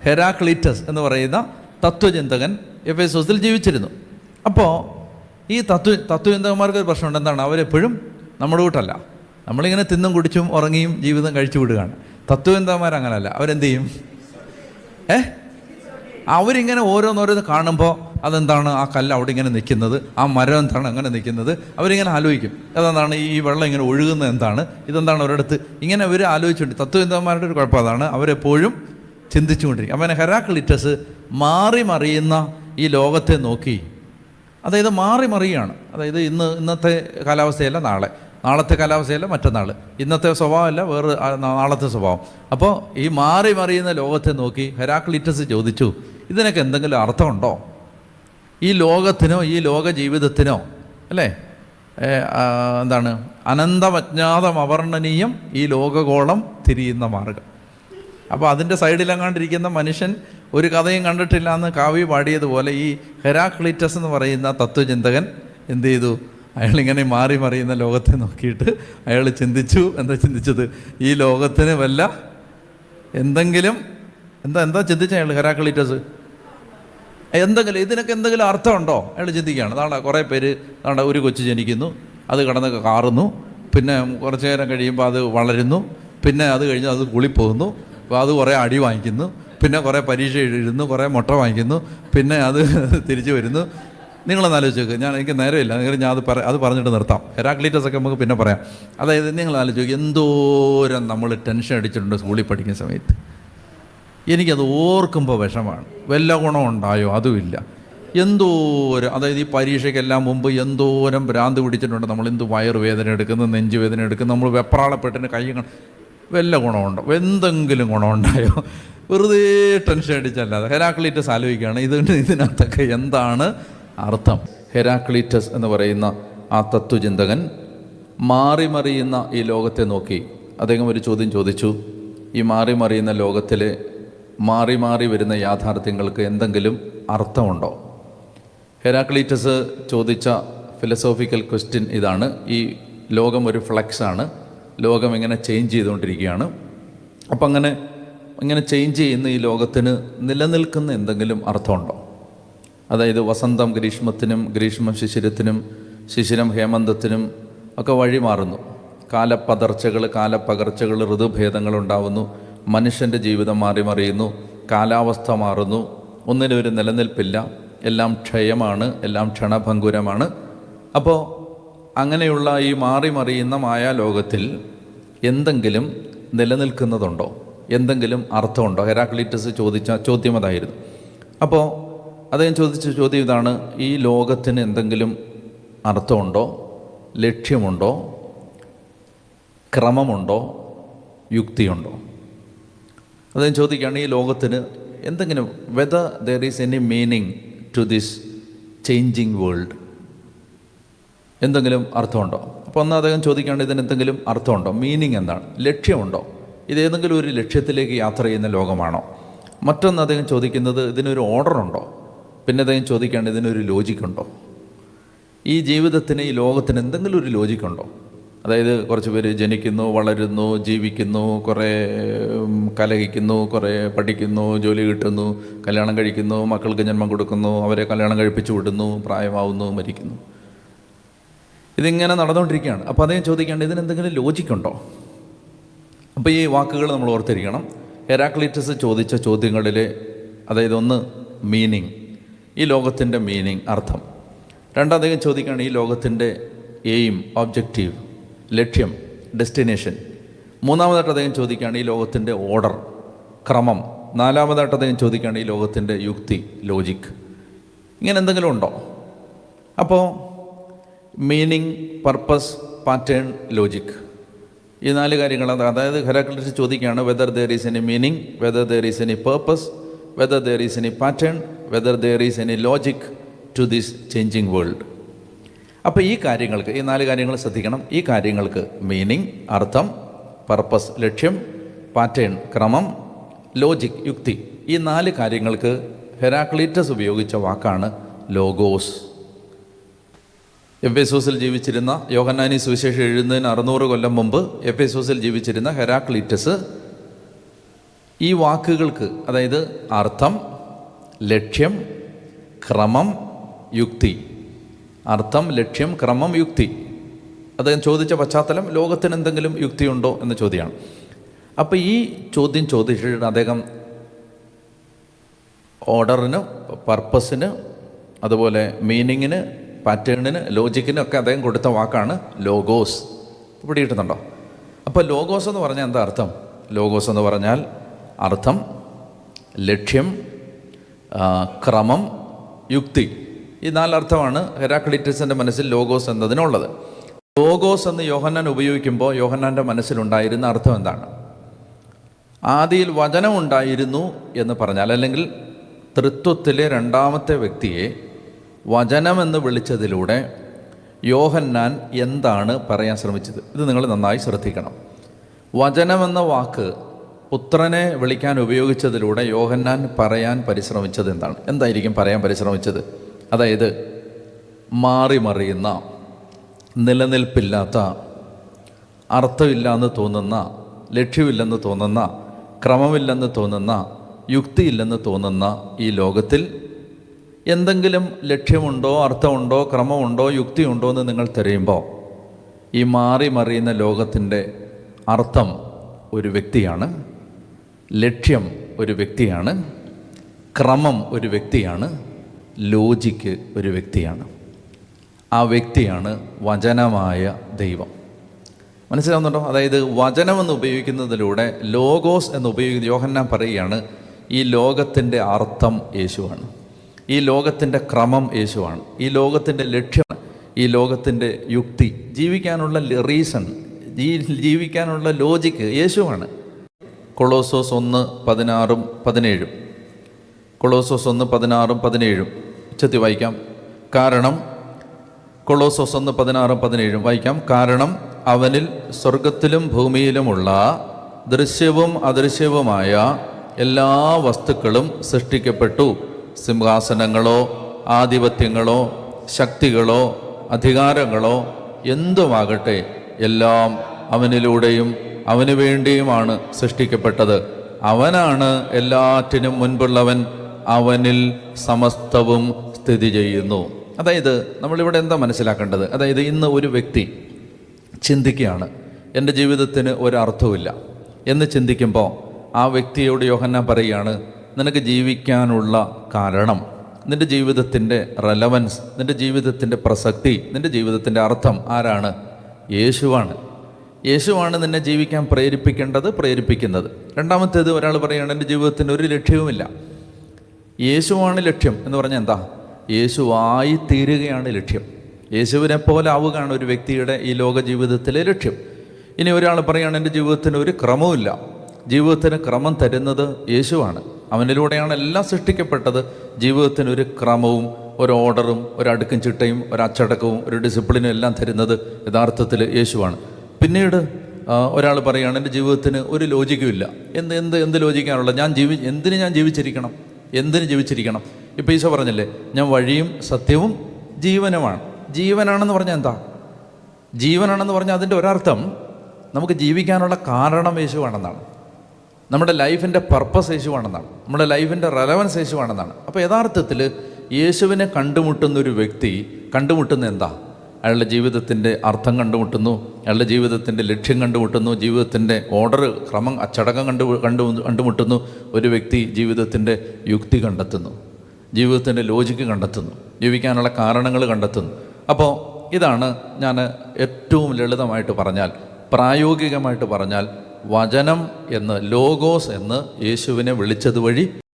ഹെരാക്ലീറ്റസ് എന്ന് പറയുന്ന തത്വചിന്തകൻ എഫേസോസിൽ ജീവിച്ചിരുന്നു. അപ്പോൾ ഈ തത്വചിന്തകന്മാർക്ക് ഒരു പ്രശ്നമുണ്ട്. എന്താണ്? അവരെപ്പോഴും നമ്മുടെ കൂട്ടല്ല. നമ്മളിങ്ങനെ തിന്നും കുടിച്ചും ഉറങ്ങിയും ജീവിതം കഴിച്ചു വിടുകയാണ്. തത്വചിന്തകന്മാർ അങ്ങനല്ല. അവരെന്ത് ചെയ്യും? അവരിങ്ങനെ ഓരോന്നോരോന്ന് കാണുമ്പോൾ അതെന്താണ് ആ കല്ല് അവിടെ ഇങ്ങനെ നിൽക്കുന്നത്, ആ മരം എന്താണ് അങ്ങനെ നിൽക്കുന്നത്, അവരിങ്ങനെ ആലോചിക്കും. അതെന്താണ് ഈ വെള്ളം ഇങ്ങനെ ഒഴുകുന്നത്, എന്താണ് ഇതെന്താണ് ഒരിടത്ത്, ഇങ്ങനെ അവർ ആലോചിച്ചുകൊണ്ട്. തത്വചിന്തകന്മാരുടെ ഒരു കുഴപ്പം അതാണ്, അവരെപ്പോഴും ചിന്തിച്ചുകൊണ്ടിരിക്കും. അപ്പം ഹെരാക്ലീറ്റസ് മാറി മറിയുന്ന ഈ ലോകത്തെ നോക്കി, അതായത് മാറി മറിയുകയാണ്. അതായത് ഇന്നത്തെ കാലാവസ്ഥയല്ല നാളത്തെ കാലാവസ്ഥയല്ല മറ്റന്നാൾ, ഇന്നത്തെ സ്വഭാവമല്ല വേറെ നാളത്തെ സ്വഭാവം. അപ്പോൾ ഈ മാറി മറിയുന്ന ലോകത്തെ നോക്കി ഹെരാക്ലീറ്റസ് ചോദിച്ചു, ഇതിനൊക്കെ എന്തെങ്കിലും അർത്ഥമുണ്ടോ? ഈ ലോകത്തിനോ ഈ ലോക ജീവിതത്തിനോ അല്ലേ, എന്താണ് അനന്തമജ്ഞാതം അവർണ്ണനീയം ഈ ലോകഗോളം തിരിയുന്ന മാർഗം. അപ്പോൾ അതിൻ്റെ സൈഡിലെങ്ങാണ്ടിരിക്കുന്ന മനുഷ്യൻ ഒരു കഥയും കണ്ടിട്ടില്ല എന്ന് കാവ്യ പാടിയതുപോലെ ഈ ഹെരാക്ലീറ്റസ് എന്ന് പറയുന്ന തത്വചിന്തകൻ എന്ത് ചെയ്തു? അയാളിങ്ങനെ മാറി മറിയുന്ന ലോകത്തെ നോക്കിയിട്ട് അയാൾ ചിന്തിച്ചു. എന്താ ചിന്തിച്ചത്? ഈ ലോകത്തിന് വല്ല എന്തെങ്കിലും എന്താ ചിന്തിച്ച അയാൾ ഹെരാക്ലീറ്റസ്? ഇതിനൊക്കെ എന്തെങ്കിലും അർത്ഥമുണ്ടോ അയാൾ ചിന്തിക്കുകയാണ്. അതാണ് കുറേ പേര് ഒരു കൊച്ചു ജനിക്കുന്നു, അത് കിടന്ന് കാറുന്നു, പിന്നെ കുറച്ച് നേരം കഴിയുമ്പോൾ അത് വളരുന്നു, പിന്നെ അത് കഴിഞ്ഞ് അത് കുളിപ്പോകുന്നു, അപ്പോൾ അത് കുറേ അടി വാങ്ങിക്കുന്നു, പിന്നെ കുറേ പരീക്ഷ എഴുതുന്നു, കുറേ മുട്ട വാങ്ങിക്കുന്നു, പിന്നെ അത് തിരിച്ചു വരുന്നു. നിങ്ങളൊന്ന് ആലോചിച്ച് നോക്ക്. എനിക്ക് നേരമില്ല, ഞാൻ അത് പറഞ്ഞിട്ട് നിർത്താം. ഹെരാക്ലീറ്റസ് ഒക്കെ നമുക്ക് പിന്നെ പറയാം. അതായത് നിങ്ങൾ ആലോചിച്ച് നോക്ക്, എന്തോരം നമ്മൾ ടെൻഷൻ അടിച്ചിട്ടുണ്ട് സ്കൂളിൽ പഠിക്കുന്ന സമയത്ത്. എനിക്കത് ഓർക്കുമ്പോൾ വിഷമാണ്. വല്ല ഗുണമുണ്ടായോ? അതുമില്ല. എന്തോരം, അതായത് ഈ പരീക്ഷയ്ക്കെല്ലാം മുമ്പ് എന്തോരം ഭ്രാന്ത് പിടിച്ചിട്ടുണ്ട് നമ്മൾ. എന്ത് വയറുവേദന എടുക്കുന്നു, നെഞ്ചുവേദന എടുക്കുന്നു, നമ്മൾ വെപ്രാളപ്പെട്ടിന് കൈ വല്ല ഗുണമുണ്ടോ? എന്തെങ്കിലും ഗുണമുണ്ടായോ? വെറുതെ ടെൻഷൻ അടിച്ചല്ലാതെ. ഹെരാക്ലീറ്റസ് ആലോചിക്കുകയാണ് ഇതിനകത്തൊക്കെ എന്താണ് അർത്ഥം. ഹെരാക്ലീറ്റസ് എന്ന് പറയുന്ന ആ തത്വചിന്തകൻ മാറി മറിയുന്ന ഈ ലോകത്തെ നോക്കി അദ്ദേഹം ഒരു ചോദ്യം ചോദിച്ചു. ഈ മാറി മറിയുന്ന ലോകത്തിലെ മാറി മാറി വരുന്ന യാഥാർത്ഥ്യങ്ങൾക്ക് എന്തെങ്കിലും അർത്ഥമുണ്ടോ? ഹെരാക്ലീറ്റസ് ചോദിച്ച ഫിലോസോഫിക്കൽ ക്വസ്റ്റ്യൻ ഇതാണ്. ഈ ലോകം ഒരു ഫ്ലക്സാണ്, ലോകം ഇങ്ങനെ ചേഞ്ച് ചെയ്തുകൊണ്ടിരിക്കുകയാണ്. അപ്പം ഇങ്ങനെ ചേഞ്ച് ചെയ്യുന്ന ഈ ലോകത്തിന് നിലനിൽക്കുന്ന എന്തെങ്കിലും അർത്ഥമുണ്ടോ? അതായത് വസന്തം ഗ്രീഷ്മത്തിനും, ഗ്രീഷ്മം ശിശിരത്തിനും, ശിശിരം ഹേമന്തത്തിനും ഒക്കെ വഴി മാറുന്നു. കാലപ്പകർച്ചകൾ, ഋതുഭേദങ്ങളുണ്ടാവുന്നു. മനുഷ്യൻ്റെ ജീവിതം മാറി മറിയുന്നു, കാലാവസ്ഥ മാറുന്നു, ഒന്നിനും ഒരു നിലനിൽപ്പില്ല, എല്ലാം ക്ഷയമാണ്, എല്ലാം ക്ഷണഭങ്കുരമാണ്. അപ്പോൾ അങ്ങനെയുള്ള ഈ മാറി മറിയുന്ന മായാലോകത്തിൽ എന്തെങ്കിലും നിലനിൽക്കുന്നതുണ്ടോ? എന്തെങ്കിലും അർത്ഥമുണ്ടോ? ഹെരാക്ലീറ്റസ് ചോദിച്ച ചോദ്യം അതായിരുന്നു. അപ്പോൾ അദ്ദേഹം ചോദിച്ച ചോദ്യം ഇതാണ്: ഈ ലോകത്തിന് എന്തെങ്കിലും അർത്ഥമുണ്ടോ? ലക്ഷ്യമുണ്ടോ? ക്രമമുണ്ടോ? യുക്തിയുണ്ടോ? അദ്ദേഹം ചോദിക്കുകയാണ്, ഈ ലോകത്തിന് എന്തെങ്കിലും whether there is any meaning to this changing world, എന്തെങ്കിലും അർത്ഥമുണ്ടോ? അപ്പോൾ ഒന്ന് അദ്ദേഹം ചോദിക്കുകയാണ്, ഇതിന് എന്തെങ്കിലും അർത്ഥമുണ്ടോ? മീനിങ് എന്താണ്? ലക്ഷ്യമുണ്ടോ? ഇതേതെങ്കിലും ഒരു ലക്ഷ്യത്തിലേക്ക് യാത്ര ചെയ്യുന്ന ലോകമാണോ? മറ്റൊന്ന് അദ്ദേഹം ചോദിക്കുന്നത്, ഇതിനൊരു ഓർഡറുണ്ടോ? പിന്നെ അദ്ദേഹം ചോദിക്കുകയാണ്, ഇതിനൊരു ലോജിക്കുണ്ടോ? ഈ ജീവിതത്തിന്, ഈ ലോകത്തിന് എന്തെങ്കിലും ഒരു ലോജിക്കുണ്ടോ? അതായത് കുറച്ച് പേര് ജനിക്കുന്നു, വളരുന്നു, ജീവിക്കുന്നു, കുറേ കലഹിക്കുന്നു, കുറേ പഠിക്കുന്നു, ജോലി കിട്ടുന്നു, കല്യാണം കഴിക്കുന്നു, മക്കൾക്ക് ജന്മം കൊടുക്കുന്നു, അവരെ കല്യാണം കഴിപ്പിച്ചു വിടുന്നു, പ്രായമാവുന്നു, മരിക്കുന്നു. ഇതിങ്ങനെ നടന്നുകൊണ്ടിരിക്കുകയാണ്. അപ്പോൾ അദ്ദേഹം ചോദിക്കേണ്ടത്, ഇതിനെന്തെങ്കിലും ലോജിക്കുണ്ടോ? അപ്പോൾ ഈ വാക്കുകൾ നമ്മൾ ഓർത്തിരിക്കണം. ഹെരാക്ലീറ്റസ് ചോദിച്ച ചോദ്യങ്ങളിൽ, അതായത് ഒന്ന് മീനിങ്, ഈ ലോകത്തിൻ്റെ മീനിങ്, അർത്ഥം. രണ്ടാമദ്ദേഹം ചോദിക്കുകയാണ്, ഈ ലോകത്തിൻ്റെ എയിം, ഒബ്ജക്റ്റീവ്, ലക്ഷ്യം, ഡെസ്റ്റിനേഷൻ. മൂന്നാമതായിട്ട് അദ്ദേഹം ചോദിക്കുകയാണ്, ഈ ലോകത്തിൻ്റെ ഓർഡർ, ക്രമം. നാലാമതായിട്ട് അദ്ദേഹം ചോദിക്കുകയാണ്, ഈ ലോകത്തിൻ്റെ യുക്തി, ലോജിക്. ഇങ്ങനെ എന്തെങ്കിലും ഉണ്ടോ? അപ്പോൾ മീനിങ്, പർപ്പസ്, പാറ്റേൺ, ലോജിക്, ഈ നാല് കാര്യങ്ങൾ. അതായത് ഹെരാക്ലീറ്റസ് ചോദിക്കുകയാണ്, whether there is any meaning, whether there is any purpose, whether there is any pattern, whether there is any logic to this changing world. അപ്പോൾ ഈ കാര്യങ്ങൾക്ക്, ഈ നാല് കാര്യങ്ങൾ ശ്രദ്ധിക്കണം. ഈ കാര്യങ്ങൾക്ക് മീനിങ്, അർത്ഥം, പർപ്പസ്, ലക്ഷ്യം, പാറ്റേൺ, ക്രമം, ലോജിക്, യുക്തി, ഈ നാല് കാര്യങ്ങൾക്ക് ഹെരാക്ലീറ്റസ് ഉപയോഗിച്ച വാക്കാണ് ലോഗോസ്. എഫേസോസിൽ ജീവിച്ചിരുന്ന, യോഹന്നാനി സുവിശേഷം എഴുതുന്നതിന് 600 കൊല്ലം മുമ്പ് എഫേസോസിൽ ജീവിച്ചിരുന്ന ഹെരാക്ലീറ്റസ് ഈ വാക്കുകൾക്ക്, അതായത് അർത്ഥം, ലക്ഷ്യം, ക്രമം, യുക്തി. അർത്ഥം, ലക്ഷ്യം, ക്രമം, യുക്തി. അദ്ദേഹം ചോദിച്ച പശ്ചാത്തലം ലോകത്തിന് എന്തെങ്കിലും യുക്തിയുണ്ടോ എന്ന ചോദ്യമാണ്. അപ്പോൾ ഈ ചോദ്യം ചോദിച്ചിട്ട് അദ്ദേഹം ഓർഡറിന്, പർപ്പസിന്, അതുപോലെ മീനിങ്ങിന്, പാറ്റേണിന്, ലോജിക്കിന് ഒക്കെ അദ്ദേഹം കൊടുത്ത വാക്കാണ് ലോഗോസ്. ഇവിടെ കിട്ടുന്നുണ്ടോ? അപ്പോൾ ലോഗോസ് എന്ന് പറഞ്ഞാൽ എന്താ അർത്ഥം? ലോഗോസ് എന്ന് പറഞ്ഞാൽ അർത്ഥം, ലക്ഷ്യം, ക്രമം, യുക്തി. ഈ നാലർത്ഥമാണ് ഹെരാക്ലിറ്റസിൻ്റെ മനസ്സിൽ ലോഗോസ് എന്നതിനുള്ളത്. ലോഗോസ് എന്ന് യോഹന്നാൻ ഉപയോഗിക്കുമ്പോൾ യോഹന്നാൻ്റെ മനസ്സിലുണ്ടായിരുന്ന അർത്ഥം എന്താണ്? ആദിയിൽ വചനം ഉണ്ടായിരുന്നു എന്ന് പറഞ്ഞാൽ, അല്ലെങ്കിൽ തൃത്വത്തിലെ രണ്ടാമത്തെ വ്യക്തിയെ വചനമെന്ന് വിളിച്ചതിലൂടെ യോഹന്നാൻ എന്താണ് പറയാൻ ശ്രമിച്ചത്? ഇത് നിങ്ങൾ നന്നായി ശ്രദ്ധിക്കണം. വചനമെന്ന വാക്ക് പുത്രനെ വിളിക്കാൻ ഉപയോഗിച്ചതിലൂടെ യോഹന്നാൻ പറയാൻ പരിശ്രമിച്ചത് എന്താണ്? എന്തായിരിക്കും പറയാൻ പരിശ്രമിച്ചത്? അതായത് മാറി മറിയുന്ന, നിലനിൽപ്പില്ലാത്ത, അർത്ഥമില്ലെന്ന് തോന്നുന്ന, ലക്ഷ്യമില്ലെന്ന് തോന്നുന്ന, ക്രമമില്ലെന്ന് തോന്നുന്ന, യുക്തിയില്ലെന്ന് തോന്നുന്ന ഈ ലോകത്തിൽ എന്തെങ്കിലും ലക്ഷ്യമുണ്ടോ, അർത്ഥമുണ്ടോ, ക്രമമുണ്ടോ, യുക്തിയുണ്ടോ എന്ന് നിങ്ങൾ തിരയുമ്പോൾ ഈ മാറി മറിയുന്ന ലോകത്തിൻ്റെ അർത്ഥം ഒരു വ്യക്തിയാണ്, ലക്ഷ്യം ഒരു വ്യക്തിയാണ്, ക്രമം ഒരു വ്യക്തിയാണ്, ലോജിക്ക് ഒരു വ്യക്തിയാണ്. ആ വ്യക്തിയാണ് വചനമായ ദൈവം. മനസ്സിലാവുന്നുണ്ടോ? അതായത് വചനമെന്ന് ഉപയോഗിക്കുന്നതിലൂടെ ലോഗോസ് എന്ന് ഉപയോഗിക്കുന്ന യോഹന്നാൻ പറയുകയാണ്, ഈ ലോകത്തിൻ്റെ അർത്ഥം യേശുവാണ്, ഈ ലോകത്തിൻ്റെ ക്രമം യേശുവാണ്, ഈ ലോകത്തിൻ്റെ ലക്ഷ്യം, ഈ ലോകത്തിൻ്റെ യുക്തി, ജീവിക്കാനുള്ള റീസൺ, ജീവിക്കാനുള്ള ലോജിക്ക് യേശുവാണ്. കൊളോസോസ് 1:16-17. കൊളോസോസ് 1:16-17 ഉച്ചത്തി വായിക്കാം. കാരണം കൊളോസോസ് 1:16-17 വായിക്കാം. കാരണം അവനിൽ സ്വർഗത്തിലും ഭൂമിയിലുമുള്ള ദൃശ്യവും അദൃശ്യവുമായ എല്ലാ വസ്തുക്കളും സൃഷ്ടിക്കപ്പെട്ടു. സിംഹാസനങ്ങളോ ആധിപത്യങ്ങളോ ശക്തികളോ അധികാരങ്ങളോ എന്തുമാകട്ടെ, എല്ലാം അവനിലൂടെയും അവന് വേണ്ടിയുമാണ് സൃഷ്ടിക്കപ്പെട്ടത്. അവനാണ് എല്ലാറ്റിനും മുൻപുള്ളവൻ, അവനിൽ സമസ്തവും സ്ഥിതി ചെയ്യുന്നു. അതായത് നമ്മളിവിടെ എന്താ മനസ്സിലാക്കേണ്ടത്? അതായത് ഇന്ന് ഒരു വ്യക്തി ചിന്തിക്കുകയാണ്, എൻ്റെ ജീവിതത്തിന് ഒരർത്ഥവുമില്ല എന്ന് ചിന്തിക്കുമ്പോൾ ആ വ്യക്തിയോട് യോഹന്നാൻ പറയുകയാണ്, നിനക്ക് ജീവിക്കാനുള്ള കാരണം, നിൻ്റെ ജീവിതത്തിൻ്റെ റെലവൻസ്, നിൻ്റെ ജീവിതത്തിൻ്റെ പ്രസക്തി, നിൻ്റെ ജീവിതത്തിൻ്റെ അർത്ഥം ആരാണ്? യേശുവാണ്. യേശുവാണ് നിന്നെ ജീവിക്കാൻ പ്രേരിപ്പിക്കുന്നത്. രണ്ടാമത്തേത്, ഒരാൾ പറയുകയാണ് എൻ്റെ ജീവിതത്തിന് ഒരു ലക്ഷ്യവുമില്ല. യേശുവാണ് ലക്ഷ്യം എന്ന് പറഞ്ഞാൽ എന്താ? യേശുവായി തീരുകയാണ് ലക്ഷ്യം. യേശുവിനെ പോലെ ആവുകയാണ് ഒരു വ്യക്തിയുടെ ഈ ലോക ജീവിതത്തിലെ ലക്ഷ്യം. ഇനി ഒരാൾ പറയുകയാണ് എൻ്റെ ജീവിതത്തിന് ഒരു ക്രമവുമില്ല. ജീവിതത്തിന് ക്രമം തരുന്നത് യേശുവാണ്. അവനിലൂടെയാണ് എല്ലാം സൃഷ്ടിക്കപ്പെട്ടത്. ജീവിതത്തിന് ഒരു ക്രമവും ഒരു ഓർഡറും ഒരു അടുക്കും ചിട്ടയും ഒരു അച്ചടക്കവും ഒരു ഡിസിപ്ലിനും എല്ലാം തരുന്നത് യഥാർത്ഥത്തിൽ യേശുവാണ്. പിന്നീട് ഒരാൾ പറയുകയാണ് എൻ്റെ ജീവിതത്തിന് ഒരു ലോജിക്കുമില്ല. എന്ത് ലോജിക്കാനുള്ള? എന്തിന് ഞാൻ ജീവിച്ചിരിക്കണം? ഇപ്പോൾ ഈശോ പറഞ്ഞല്ലേ, ഞാൻ വഴിയും സത്യവും ജീവനുമാണ്. ജീവനാണെന്ന് പറഞ്ഞാൽ എന്താ? ജീവനാണെന്ന് പറഞ്ഞാൽ അതിൻ്റെ ഒരർത്ഥം നമുക്ക് ജീവിക്കാനുള്ള കാരണം യേശുവാണെന്നാണ്. നമ്മുടെ ലൈഫിൻ്റെ പർപ്പസ് യേശുവാണെന്നാണ്. നമ്മുടെ ലൈഫിൻ്റെ റെലവൻസ് യേശുവാണെന്നാണ്. അപ്പോൾ യഥാർത്ഥത്തിൽ യേശുവിനെ കണ്ടുമുട്ടുന്നൊരു വ്യക്തി കണ്ടുമുട്ടുന്ന എന്താ? അയാളുടെ ജീവിതത്തിൻ്റെ അർത്ഥം കണ്ടുമുട്ടുന്നു, അയാളുടെ ജീവിതത്തിൻ്റെ ലക്ഷ്യം കണ്ടുമുട്ടുന്നു, ജീവിതത്തിൻ്റെ ഓർഡർ, ക്രമം, അച്ചടക്കം കണ്ടുമുട്ടുന്നു. ഒരു വ്യക്തി ജീവിതത്തിൻ്റെ യുക്തി കണ്ടെത്തുന്നു, ജീവിതത്തിൻ്റെ ലോജിക്ക് കണ്ടെത്തുന്നു, ജീവിക്കാനുള്ള കാരണങ്ങൾ കണ്ടെത്തുന്നു. അപ്പോൾ ഇതാണ് ഞാൻ ഏറ്റവും ലളിതമായിട്ട് പറഞ്ഞാൽ, പ്രായോഗികമായിട്ട് പറഞ്ഞാൽ, വചനം എന്ന്, ലോഗോസ് എന്ന് യേശുവിനെ വിളിച്ചത് വഴി